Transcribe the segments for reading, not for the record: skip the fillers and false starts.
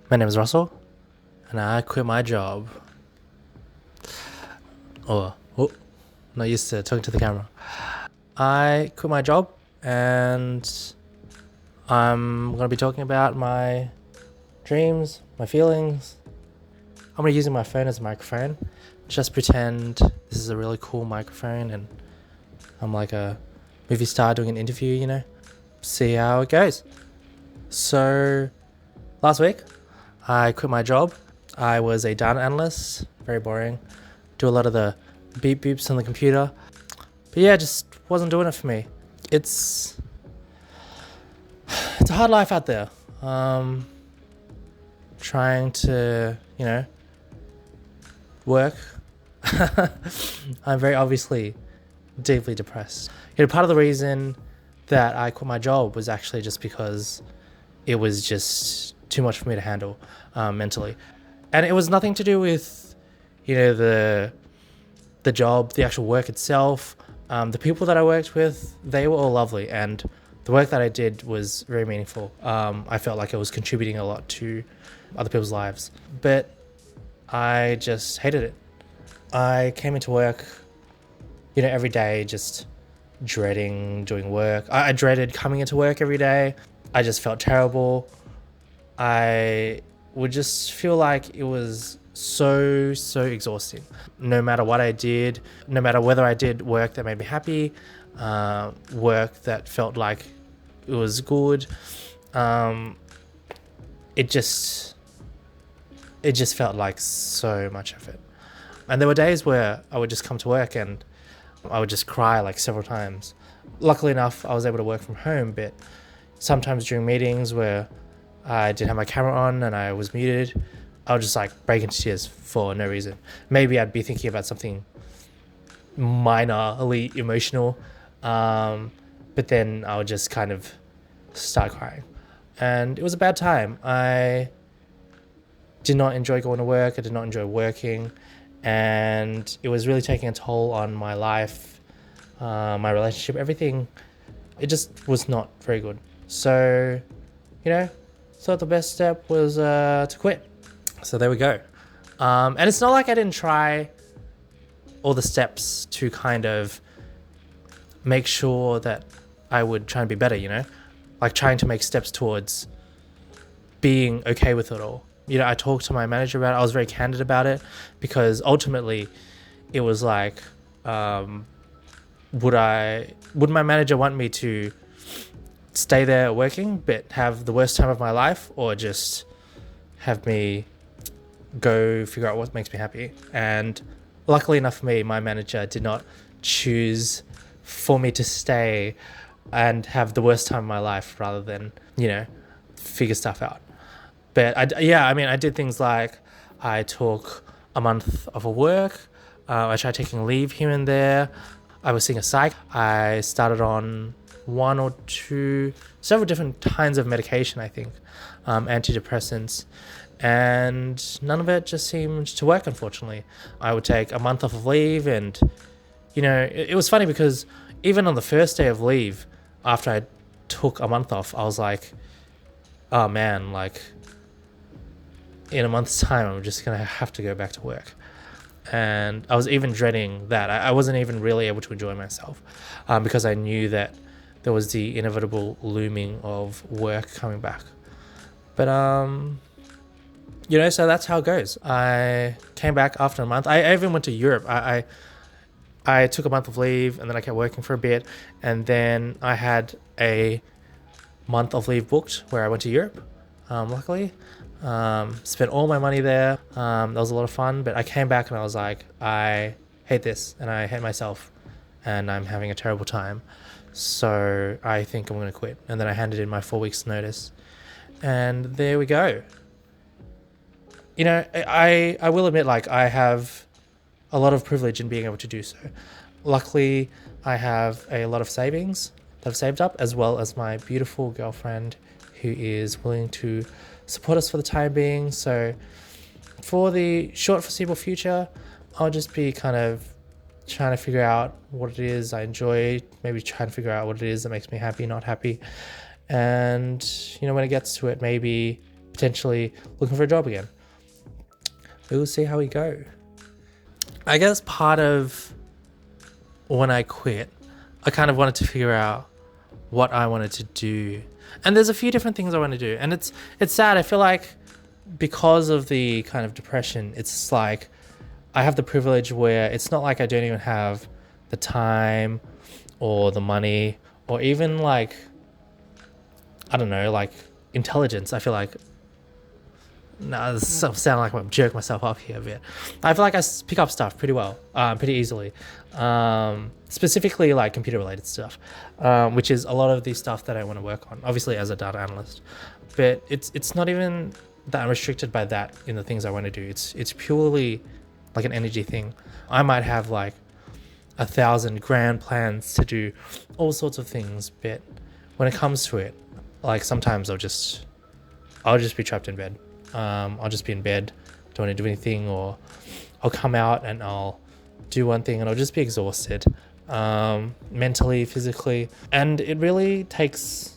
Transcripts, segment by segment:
My name is Russell, and I quit my job. Not used to talking to the camera. I quit my job, and I'm going to be talking about my dreams, my feelings. I'm going to be using my phone as a microphone. Just pretend this is a really cool microphone, and I'm like a movie star doing an interview, See how it goes. So, last week, I quit my job. I was a data analyst, very boring. Do a lot of the beep beeps on the computer. But yeah, just wasn't doing it for me. It's a hard life out there. Trying to, work. I'm very obviously deeply depressed. Part of the reason that I quit my job was actually just because it was just too much for me to handle mentally. And it was nothing to do with, the job, the actual work itself. The people that I worked with, they were all lovely, and the work that I did was very meaningful. I felt like I was contributing a lot to other people's lives, but I just hated it. I came into work, every day just dreading doing work. I dreaded coming into work every day. I just felt terrible. I would just feel like it was so exhausting. No matter what I did, no matter whether I did work that made me happy, work that felt like it was good, it just felt like so much effort. And there were days where I would just come to work and I would just cry like several times. Luckily enough, I was able to work from home, but sometimes during meetings where I didn't have my camera on and I was muted, I would just like break into tears for no reason. Maybe I'd be thinking about something minorly emotional, but then I would just kind of start crying. And it was a bad time. I did not enjoy going to work. I did not enjoy working. And it was really taking a toll on my life, my relationship, everything. It just was not very good. So, thought the best step was to quit. So there we go. And it's not like I didn't try all the steps to kind of make sure that I would try and be better, like trying to make steps towards being okay with it all. I talked to my manager about it. I was very candid about it because ultimately it was like, would my manager want me to stay there working but have the worst time of my life, or just have me go figure out what makes me happy? And luckily enough for me, my manager did not choose for me to stay and have the worst time of my life rather than, figure stuff out. But I did things like I took a month off of work. I tried taking leave here and there. I was seeing a psych. I started on several different kinds of medication, I think, antidepressants, and none of it just seemed to work, unfortunately. I would take a month off of leave, and, it was funny because even on the first day of leave, after I took a month off, I was like, oh man, like, in a month's time, I'm just going to have to go back to work. And I was even dreading that. I wasn't even really able to enjoy myself because I knew that there was the inevitable looming of work coming back. But, so that's how it goes. I came back after a month. I even went to Europe. I took a month of leave, and then I kept working for a bit. And then I had a month of leave booked where I went to Europe, luckily. Spent all my money there. That was a lot of fun, but I came back and I was like, I hate this and I hate myself and I'm having a terrible time. So I think I'm going to quit. And then I handed in my 4 weeks notice, and there we go. I will admit, like, I have a lot of privilege in being able to do so. Luckily, I have a lot of savings that I've saved up, as well as my beautiful girlfriend who is willing to support us for the time being. So for the short foreseeable future, I'll just be kind of trying to figure out what it is I enjoy, maybe trying to figure out what it is that makes me happy, not happy. And, when it gets to it, maybe potentially looking for a job again. We will see how we go. I guess part of when I quit, I kind of wanted to figure out what I wanted to do. And there's a few different things I want to do. And it's sad. I feel like because of the kind of depression, it's like I have the privilege where it's not like I don't even have the time or the money or even like, I don't know, like intelligence. I feel like, this sound like I'm jerking myself off here a bit. I feel like I pick up stuff pretty well, pretty easily. Specifically like computer related stuff, which is a lot of the stuff that I want to work on, obviously as a data analyst. But it's not even that I'm restricted by that in the things I want to do. It's purely like an energy thing. I might have like 1,000 grand plans to do all sorts of things, but when it comes to it, like sometimes I'll just be trapped in bed. I'll just be in bed, don't want to do anything, or I'll come out and I'll do one thing and I'll just be exhausted, mentally, physically, and it really takes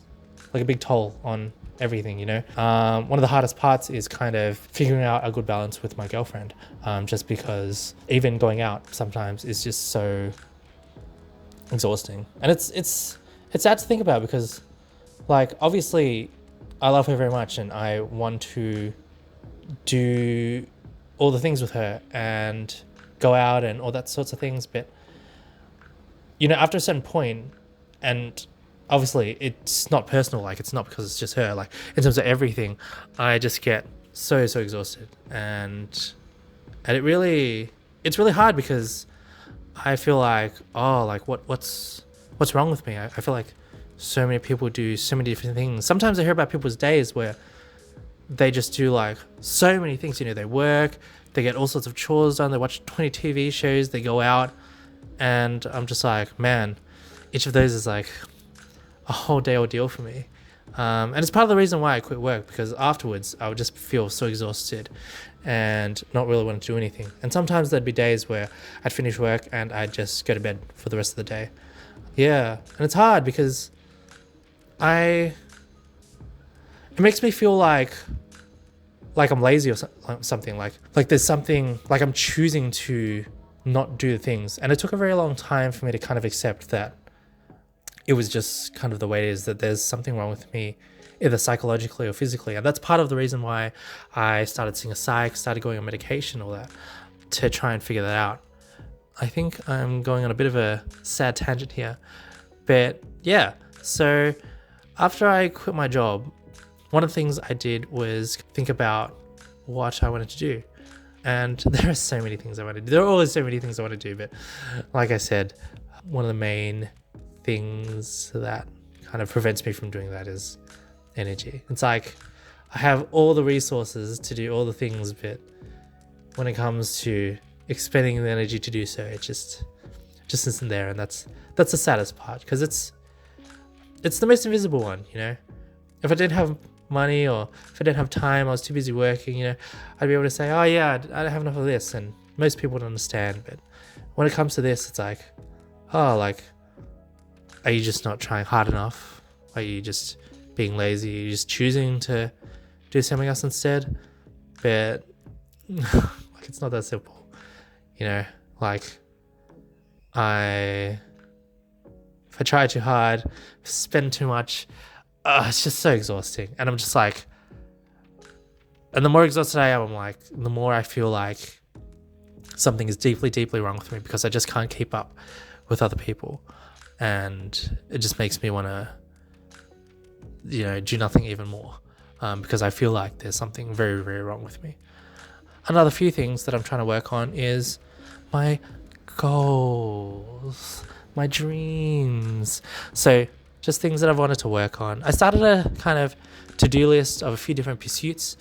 like a big toll on everything, you know. One of the hardest parts is kind of figuring out a good balance with my girlfriend, just because even going out sometimes is just so exhausting, and it's sad to think about because like obviously I love her very much and I want to do all the things with her and go out and all that sorts of things, but you know, after a certain point, and obviously it's not personal, like it's not because it's just her, like in terms of everything, I just get so exhausted, and it's really hard because I feel like, oh, like what's wrong with me? I feel like so many people do so many different things. Sometimes I hear about people's days where they just do like so many things, you know, they work, they get all sorts of chores done, they watch 20 TV shows, they go out, and I'm just like, man, each of those is like a whole day ordeal for me. And it's part of the reason why I quit work, because afterwards I would just feel so exhausted and not really want to do anything. And sometimes there'd be days where I'd finish work and I'd just go to bed for the rest of the day. Yeah, and it's hard because it makes me feel like I'm lazy or something, like there's something, like I'm choosing to not do the things. And it took a very long time for me to kind of accept that it was just kind of the way it is, that there's something wrong with me, either psychologically or physically. And that's part of the reason why I started seeing a psych, started going on medication, all that, to try and figure that out. I think I'm going on a bit of a sad tangent here, but yeah. So after I quit my job, one of the things I did was think about what I wanted to do. And there are so many things I want to do. There are always so many things I want to do, but like I said, one of the main things that kind of prevents me from doing that is energy. It's like I have all the resources to do all the things, but when it comes to expending the energy to do so, it just isn't there. And that's the saddest part, because it's the most invisible one, you know. If I didn't have money, or if I didn't have time, I was too busy working, you know, I'd be able to say, oh yeah, I don't have enough of this, and most people would understand. But when it comes to this, it's like, oh, like, are you just not trying hard enough? Are you just being lazy? Are you just choosing to do something else instead? But like, it's not that simple, you know. Like, if I try too hard, spend too much, it's just so exhausting. And I'm just like, and the more exhausted I am, I'm like, the more I feel like something is deeply wrong with me, because I just can't keep up with other people. And it just makes me want to, you know, do nothing even more, because I feel like there's something very wrong with me. Another few things that I'm trying to work on is my goals, my dreams. So just things that I've wanted to work on. I started a kind of to-do list of a few different pursuits,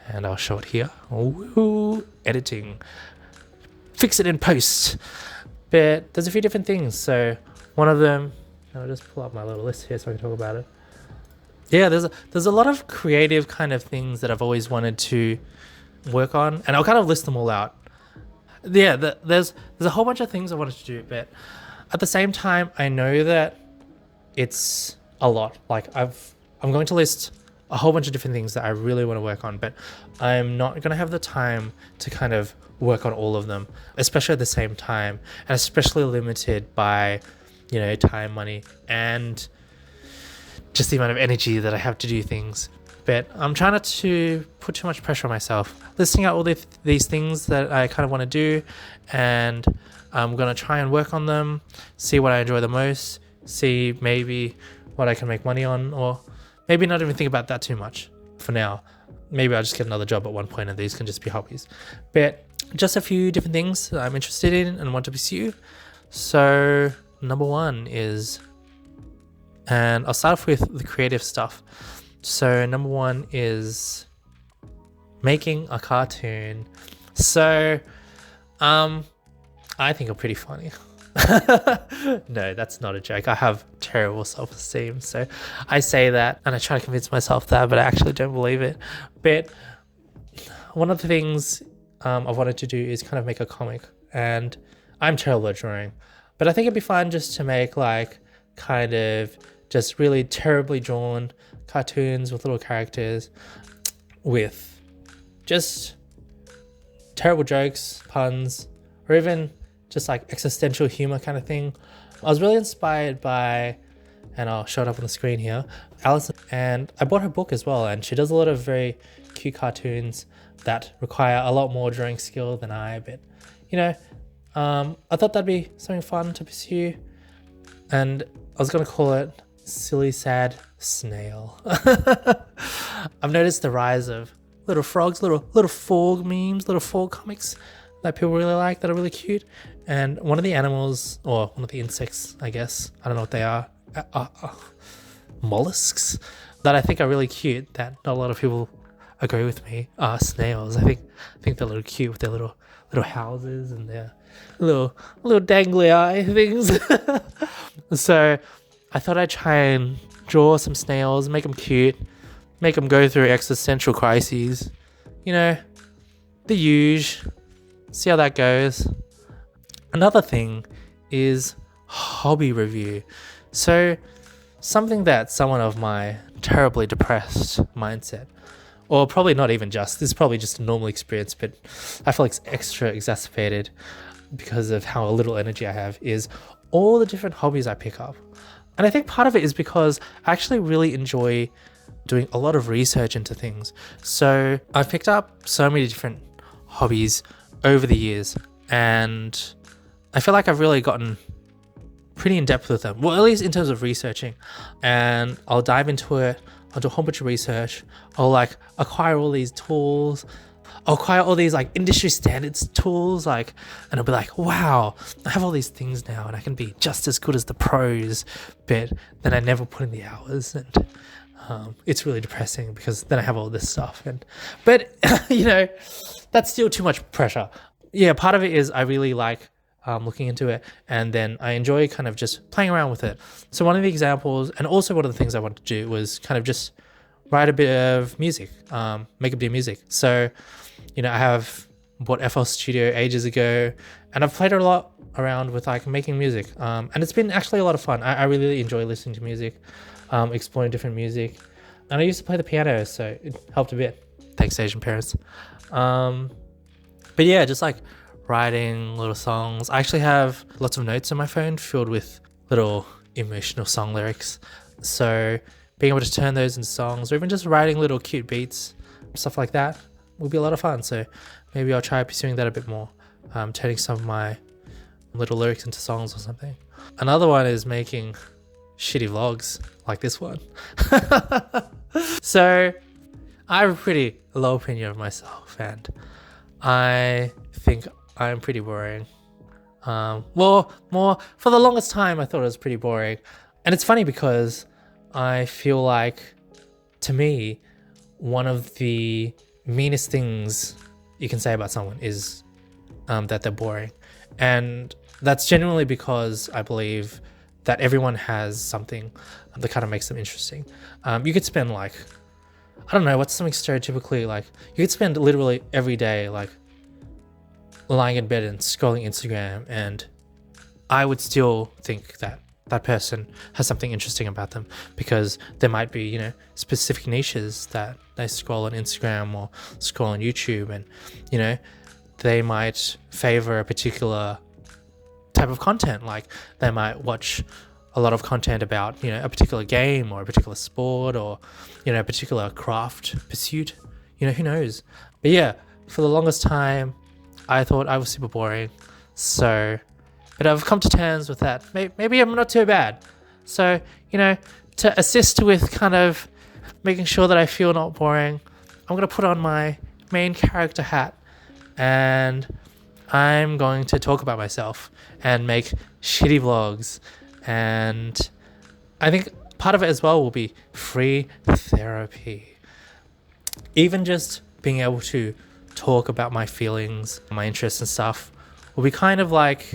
and I'll show it here. Ooh, editing. Fix it in post. But there's a few different things. So one of them, I'll just pull up my little list here so I can talk about it. Yeah, there's a lot of creative kind of things that I've always wanted to work on, and I'll kind of list them all out. Yeah, there's a whole bunch of things I wanted to do, but at the same time, I know that it's a lot. Like I'm going to list a whole bunch of different things that I really want to work on, but I'm not going to have the time to kind of work on all of them, especially at the same time, and especially limited by, you know, time, money, and just the amount of energy that I have to do things. But I'm trying not to put too much pressure on myself, listing out all these things that I kind of want to do, and I'm going to try and work on them, see what I enjoy the most, see maybe what I can make money on, or maybe not even think about that too much for now. Maybe I'll just get another job at one point and these can just be hobbies. But just a few different things that I'm interested in and want to pursue. So number one is, and I'll start off with the creative stuff. So number one is making a cartoon. So I think I'm pretty funny. No, that's not a joke. I have terrible self-esteem, so I say that and I try to convince myself that, but I actually don't believe it. But one of the things I've wanted to do is kind of make a comic, and I'm terrible at drawing, but I think it'd be fun just to make like kind of just really terribly drawn cartoons with little characters with just terrible jokes, puns, or even just like existential humor kind of thing. I was really inspired by, and I'll show it up on the screen here, Alice, and I bought her book as well, and she does a lot of very cute cartoons that require a lot more drawing skill than I, but you know, I thought that'd be something fun to pursue, and I was gonna call it Silly Sad Snail. I've noticed the rise of little frogs, little frog memes, little frog comics that people really like, that are really cute. And one of the animals, or one of the insects, I guess, I don't know what they are, mollusks, that I think are really cute, that not a lot of people agree with me, are snails. I think they're a little cute with their little houses and their little dangly eye things. So I thought I'd try and draw some snails, make them cute, make them go through existential crises, you know, the huge. See how that goes. Another thing is hobby review. So something that someone of my terribly depressed mindset, or probably not even just, this is probably just a normal experience, but I feel like it's extra exacerbated because of how little energy I have, is all the different hobbies I pick up. And I think part of it is because I actually really enjoy doing a lot of research into things. So I've picked up so many different hobbies over the years, and I feel like I've really gotten pretty in depth with them. Well, at least in terms of researching, and I'll dive into it. I'll do a whole bunch of research. I'll like acquire all these tools. I'll acquire all these like industry standards tools, like, and I'll be like, wow, I have all these things now and I can be just as good as the pros, but then I never put in the hours, and it's really depressing because then I have all this stuff, but you know, that's still too much pressure. Yeah, part of it is I really like looking into it, and then I enjoy kind of just playing around with it. So one of the examples, and also one of the things I wanted to do, was kind of just write a bit of music, make a bit of music. So, you know, I have bought FL Studio ages ago, and I've played a lot around with like making music, and it's been actually a lot of fun. I really enjoy listening to music, exploring different music, and I used to play the piano, so it helped a bit. Thanks, Asian parents. But yeah, just like writing little songs. I actually have lots of notes on my phone filled with little emotional song lyrics. So being able to turn those into songs, or even just writing little cute beats, stuff like that, would be a lot of fun. So maybe I'll try pursuing that a bit more, turning some of my little lyrics into songs or something. Another one is making shitty vlogs like this one. So I have a pretty low opinion of myself, and I think I'm pretty boring. Well, more for the longest time I thought it was pretty boring. And it's funny because I feel like, to me, one of the meanest things you can say about someone is that they're boring. And that's genuinely because I believe that everyone has something that kind of makes them interesting. You could spend like, I don't know, what's something stereotypically, like, you could spend literally every day like lying in bed and scrolling Instagram, and I would still think that that person has something interesting about them, because there might be, specific niches that they scroll on Instagram or scroll on YouTube, and, they might favor a particular type of content. Like they might watch a lot of content about, a particular game or a particular sport or, a particular craft pursuit, who knows? But yeah, for the longest time, I thought I was super boring. So, but I've come to terms with that. Maybe I'm not too bad. So, to assist with kind of making sure that I feel not boring, I'm going to put on my main character hat and I'm going to talk about myself and make shitty vlogs. And I think part of it as well will be free therapy. Even just being able to talk about my feelings, my interests and stuff will be kind of like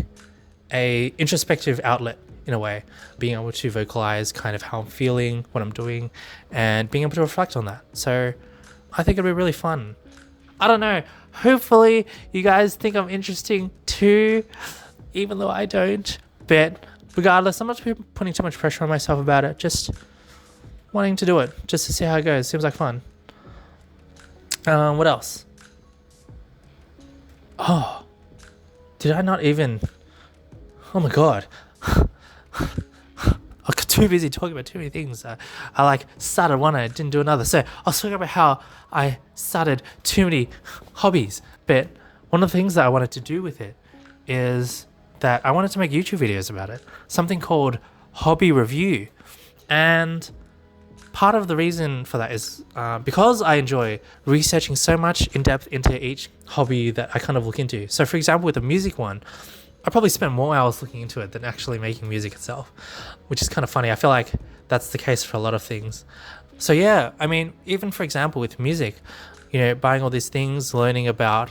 a introspective outlet in a way, being able to vocalize kind of how I'm feeling, what I'm doing, and being able to reflect on that. So I think it'll be really fun. I don't know. Hopefully you guys think I'm interesting too, even though I don't. But regardless, I'm not putting too much pressure on myself about it. Just wanting to do it, just to see how it goes. Seems like fun. What else? Oh, did I not even... Oh my god. I got too busy talking about too many things. I started one and I didn't do another. So I was talking about how I started too many hobbies. But one of the things that I wanted to do with it is that I wanted to make YouTube videos about it. Something called Hobby Review. And part of the reason for that is because I enjoy researching so much in depth into each hobby that I kind of look into. So for example, with the music one, I probably spent more hours looking into it than actually making music itself, which is kind of funny. I feel like that's the case for a lot of things. So yeah, I mean, even for example with music, buying all these things, learning about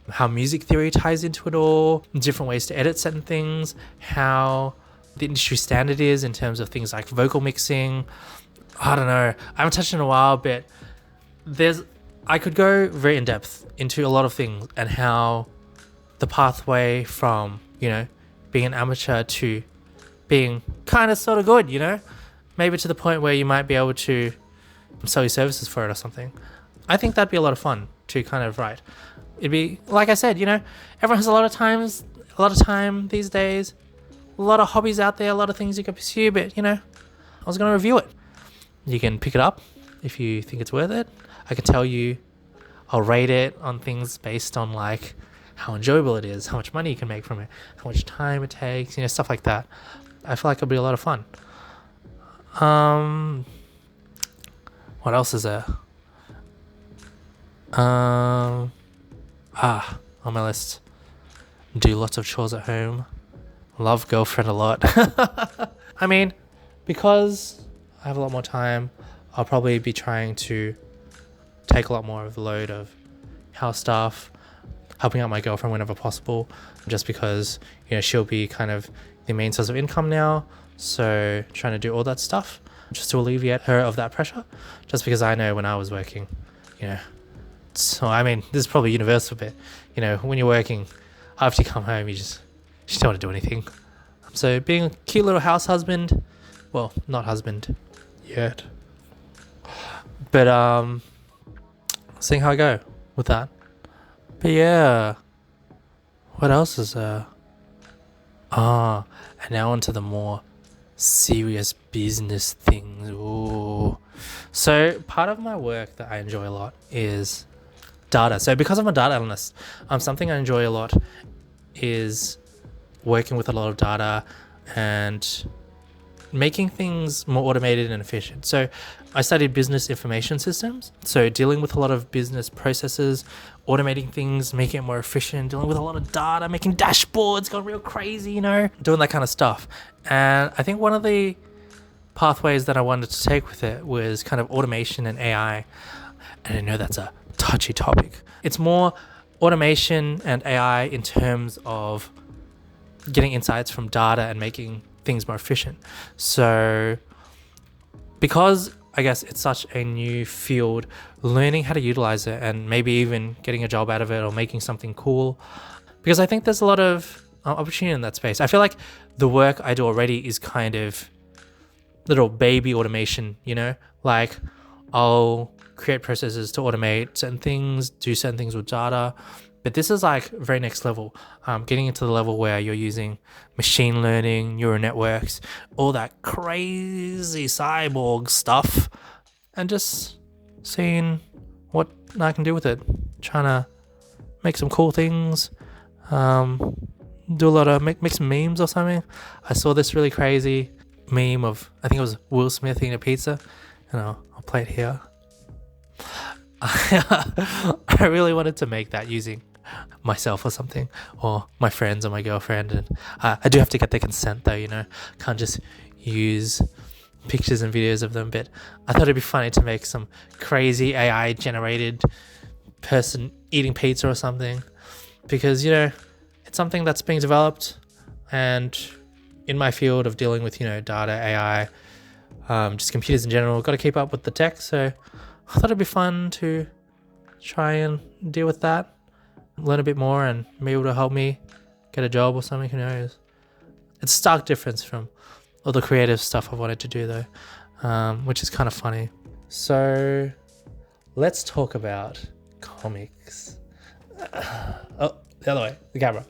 how music theory ties into it all, different ways to edit certain things, how the industry standard is in terms of things like vocal mixing. I don't know. I haven't touched in a while, but I could go very in depth into a lot of things and how the pathway from, being an amateur to being kind of sort of good, maybe to the point where you might be able to sell your services for it or something. I think that'd be a lot of fun to kind of write. It'd be, like I said, everyone has a lot of time these days, a lot of hobbies out there, a lot of things you can pursue, but, I was going to review it. You can pick it up if you think it's worth it. I can tell you, I'll rate it on things based on like how enjoyable it is, how much money you can make from it, how much time it takes, stuff like that. I feel like it'll be a lot of fun. What else is there? On my list, do lots of chores at home, love girlfriend a lot. I mean, because I have a lot more time, I'll probably be trying to take a lot more of the load of house stuff, helping out my girlfriend whenever possible, just because, she'll be kind of the main source of income now. So trying to do all that stuff just to alleviate her of that pressure, just because I know when I was working, so I mean, this is probably universal, but, when you're working, after you come home, you just don't want to do anything. So being a cute little house husband, well, not husband yet, but seeing how I go with that. But yeah, what else is there? And now onto the more serious business things. Ooh. So part of my work that I enjoy a lot is data. So because I'm a data analyst, something I enjoy a lot is working with a lot of data and making things more automated and efficient. So I studied business information systems, so dealing with a lot of business processes, automating things, making it more efficient, dealing with a lot of data, making dashboards, going real crazy, doing that kind of stuff. And I think one of the pathways that I wanted to take with it was kind of automation and AI. And I know that's a touchy topic. It's more automation and AI in terms of getting insights from data and making things more efficient. So because I guess it's such a new field, learning how to utilize it and maybe even getting a job out of it or making something cool, because I think there's a lot of opportunity in that space. I feel like the work I do already is kind of little baby automation, like I'll create processes to automate certain things, do certain things with data. But this is like very next level, getting into the level where you're using machine learning, neural networks, all that crazy cyborg stuff, and just seeing what I can do with it. Trying to make some cool things, do a lot of make some memes or something. I saw this really crazy meme of, I think it was Will Smith eating a pizza, and I'll play it here. I really wanted to make that using myself or something, or my friends or my girlfriend, and I do have to get their consent though, can't just use pictures and videos of them. But I thought it'd be funny to make some crazy AI generated person eating pizza or something, because it's something that's being developed, and in my field of dealing with data, AI, just computers in general, got to keep up with the tech. So I thought it'd be fun to try and deal with that, learn a bit more, and maybe it'll help me get a job or something. Who knows? It's a stark difference from all the creative stuff I've wanted to do though, which is kind of funny. So let's talk about comics. Oh, the other way, the camera.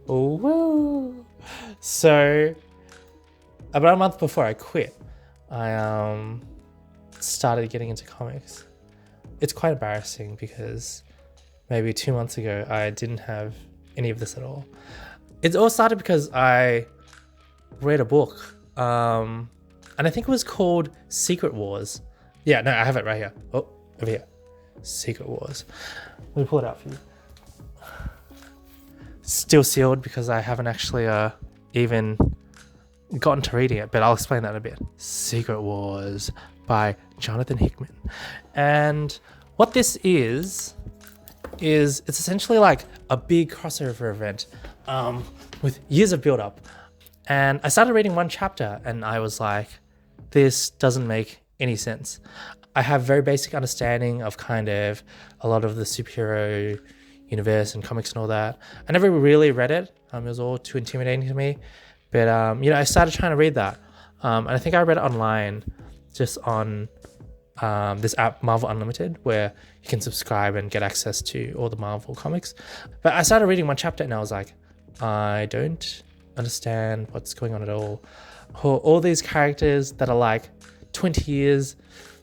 Woo. So about a month before I quit, I started getting into comics. It's quite embarrassing because maybe 2 months ago I didn't have any of this at all. It all started because I read a book, and I think it was called Secret Wars. Yeah, no, I have it right here. Oh, over here. Secret Wars. Let me pull it out for you. Still sealed because I haven't actually even gotten to reading it, but I'll explain that in a bit. Secret Wars by Jonathan Hickman. And what this is it's essentially like a big crossover event with years of build up. And I started reading one chapter and I was like, this doesn't make any sense. I have very basic understanding of kind of a lot of the superhero universe and comics and all that. I never really read it. It was all too intimidating to me. But, I started trying to read that. And I think I read it online just on this app, Marvel Unlimited, where you can subscribe and get access to all the Marvel comics. But I started reading one chapter and I was like, I don't understand what's going on at all. All these characters that are like 20 years,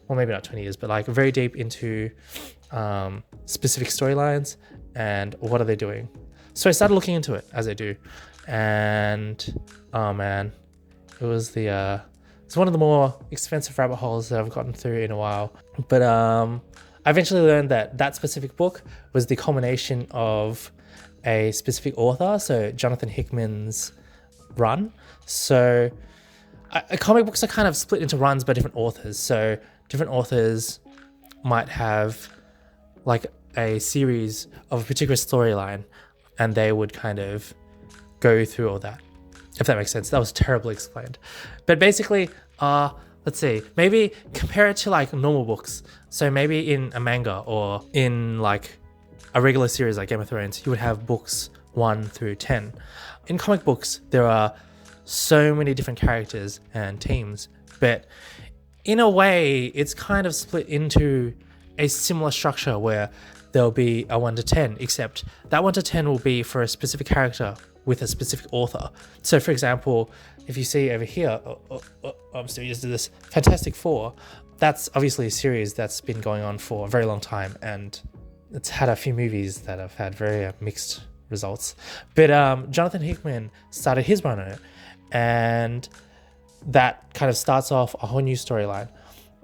well, maybe not 20 years, but like very deep into specific storylines, and what are they doing? So I started looking into it, as I do. And oh man, it was it's one of the more expensive rabbit holes that I've gotten through in a while. But I eventually learned that specific book was the culmination of a specific author, so Jonathan Hickman's run. So comic books are kind of split into runs by different authors. So different authors might have like a series of a particular storyline, and they would kind of go through all that, if that makes sense. That was terribly explained. But basically, let's see, maybe compare it to like normal books. So maybe in a manga or in like a regular series like Game of Thrones, you would have books 1 through 10. In comic books, there are so many different characters and teams, but in a way, it's kind of split into a similar structure where there'll be a 1 to 10, except that 1 to 10 will be for a specific character with a specific author. So for example, if you see over here, I'm still used to this, Fantastic Four, that's obviously a series that's been going on for a very long time, and it's had a few movies that have had very mixed results. But Jonathan Hickman started his run on it, and that kind of starts off a whole new storyline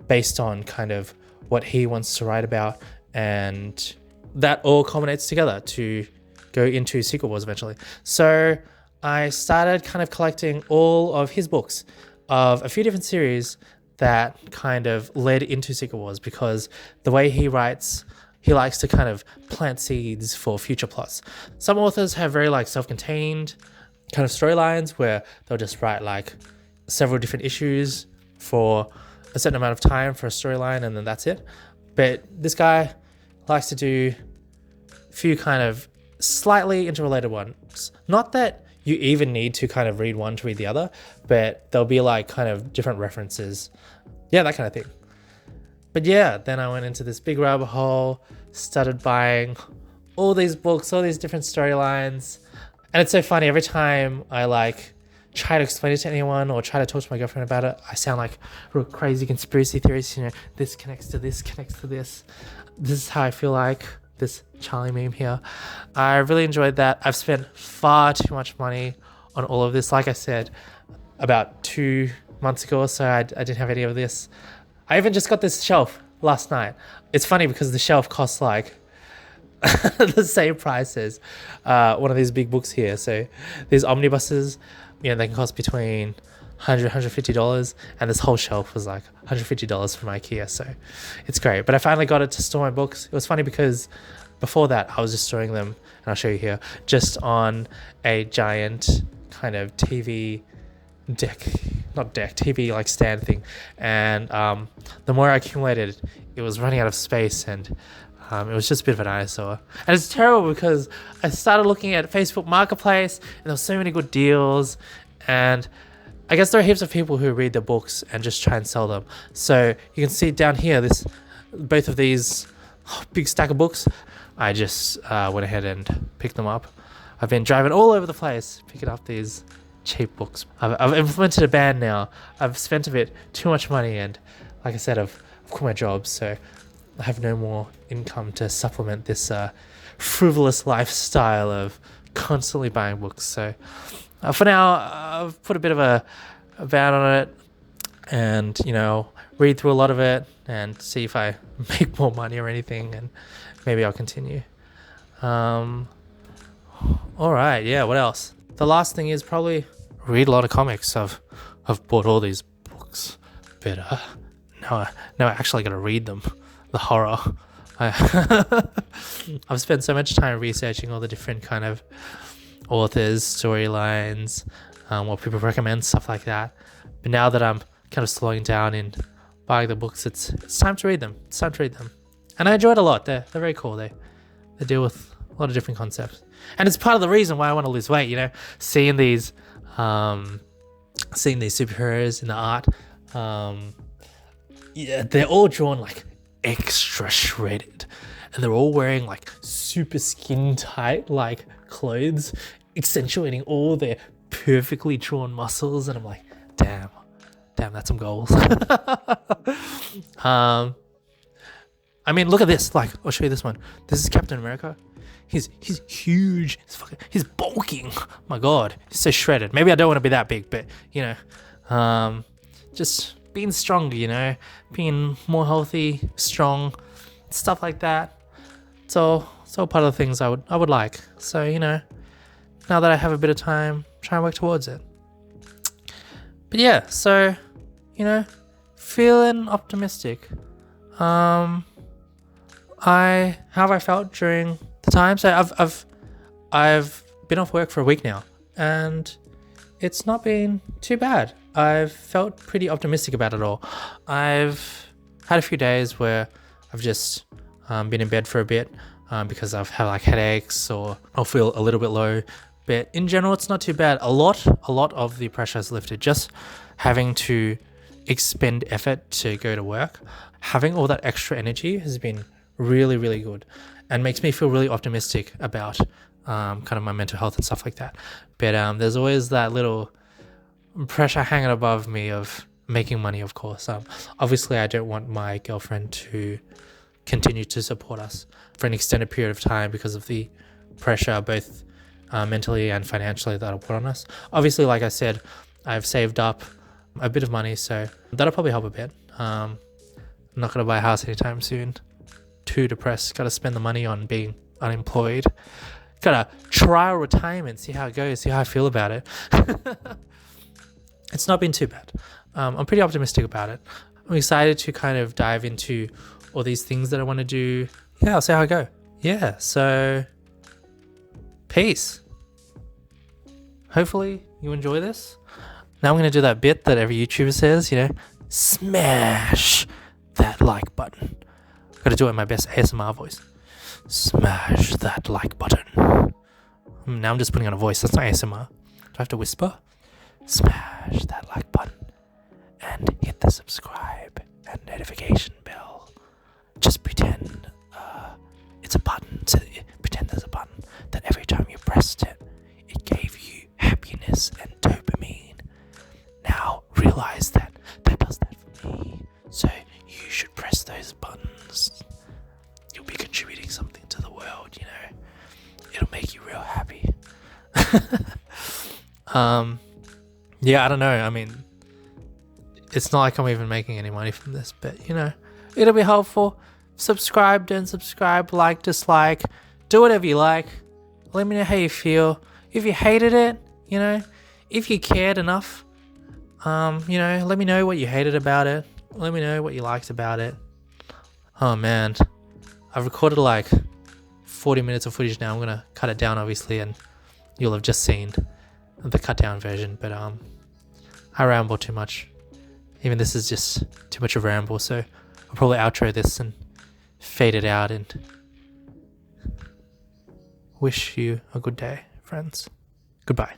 based on kind of what he wants to write about, and that all culminates together to go into Secret Wars eventually. So I started kind of collecting all of his books of a few different series that kind of led into Secret Wars, because the way he writes, he likes to kind of plant seeds for future plots. Some authors have very like self-contained kind of storylines where they'll just write like several different issues for a certain amount of time for a storyline, and then that's it. But this guy likes to do a few kind of slightly interrelated ones. Not that you even need to kind of read one to read the other, but there'll be like kind of different references. Yeah, that kind of thing. But yeah, then I went into this big rabbit hole, started buying all these books, all these different storylines. And it's so funny, every time I like try to explain it to anyone or try to talk to my girlfriend about it, I sound like real crazy conspiracy theorist, this connects to this, connects to this. This is how I feel like, this Charlie meme here. I really enjoyed that. I've spent far too much money on all of this. Like I said, about 2 months ago or so, I didn't have any of this. I even just got this shelf last night. It's funny because the shelf costs like the same price as one of these big books here. So these omnibuses, they can cost between $100, $150, and this whole shelf was like $150 from IKEA. So it's great. But I finally got it to store my books. It was funny because before that I was just storing them, and I'll show you here, just on a giant kind of TV TV like stand thing. And the more I accumulated, it was running out of space, and it was just a bit of an eyesore. And it's terrible because I started looking at Facebook Marketplace, and there were so many good deals, and I guess there are heaps of people who read the books and just try and sell them. So you can see down here, both of these big stack of books. I just went ahead and picked them up. I've been driving all over the place picking up these cheap books. I've implemented a ban now. I've spent a bit too much money, and like I said, I've quit my job, so I have no more income to supplement this frivolous lifestyle of constantly buying books. So for now, I've put a bit of a ban on it, and read through a lot of it and see if I make more money or anything, and maybe I'll continue. All right, yeah. What else? The last thing is probably read a lot of comics. I've bought all these books, but now I actually got to read them. The horror. I've spent so much time researching all the different kind of authors, storylines, what people recommend, stuff like that. But now that I'm kind of slowing down in buying the books, it's time to read them. It's time to read them. And I enjoy it a lot. They're very cool. They deal with a lot of different concepts. And it's part of the reason why I want to lose weight, seeing these superheroes in the art. They're all drawn like extra shredded, and they're all wearing like super skin tight like clothes, accentuating all their perfectly drawn muscles, and I'm like, damn, that's some goals. I mean, look at this. Like, I'll show you this one. This is Captain America. He's huge. He's bulking. My God, he's so shredded. Maybe I don't want to be that big, but just being stronger, being more healthy, strong, stuff like that. It's all part of the things I would like. So, now that I have a bit of time, try and work towards it. But yeah, so, feeling optimistic. How have I felt during the time? So I've been off work for a week now, and it's not been too bad. I've felt pretty optimistic about it all. I've had a few days where I've just been in bed for a bit because I've had like headaches, or I'll feel a little bit low. But in general, it's not too bad. A lot of the pressure has lifted. Just having to expend effort to go to work, having all that extra energy has been really, really good, and makes me feel really optimistic about kind of my mental health and stuff like that. But there's always that little pressure hanging above me of making money, of course. Obviously, I don't want my girlfriend to continue to support us for an extended period of time because of the pressure, both mentally and financially, that'll put on us. Obviously, like I said, I've saved up a bit of money, so that'll probably help a bit. I'm not going to buy a house anytime soon. Too depressed. Got to spend the money on being unemployed. Got to trial retirement, see how it goes, see how I feel about it. It's not been too bad. I'm pretty optimistic about it. I'm excited to kind of dive into all these things that I want to do. Yeah, I'll see how I go. Yeah, so peace. Hopefully you enjoy this. Now I'm going to do that bit that every YouTuber says, smash that like button. Got to do it in my best ASMR voice. Smash that like button. Now I'm just putting on a voice. That's not ASMR. I have to whisper? Smash that like button and hit the subscribe and notification bell. Just pretend it's a button. So pretend there's a button that every time you pressed it, it gave you happiness and dopamine. Now realize that does that for me. So you should press those buttons. You'll be contributing something to the world, you know. It'll make you real happy. Yeah, I don't know. I mean, it's not like I'm even making any money from this, but you know, it'll be helpful. Subscribe, don't subscribe, like, dislike, do whatever you like. Let me know how you feel. If you hated it, you know, if you cared enough, you know, let me know what you hated about it. Let me know what you liked about it. Oh man, I've recorded like 40 minutes of footage now. I'm gonna cut it down obviously, and you'll have just seen the cut down version, but I ramble too much. Even this is just too much of a ramble, so I'll probably outro this and fade it out and wish you a good day, friends. Goodbye.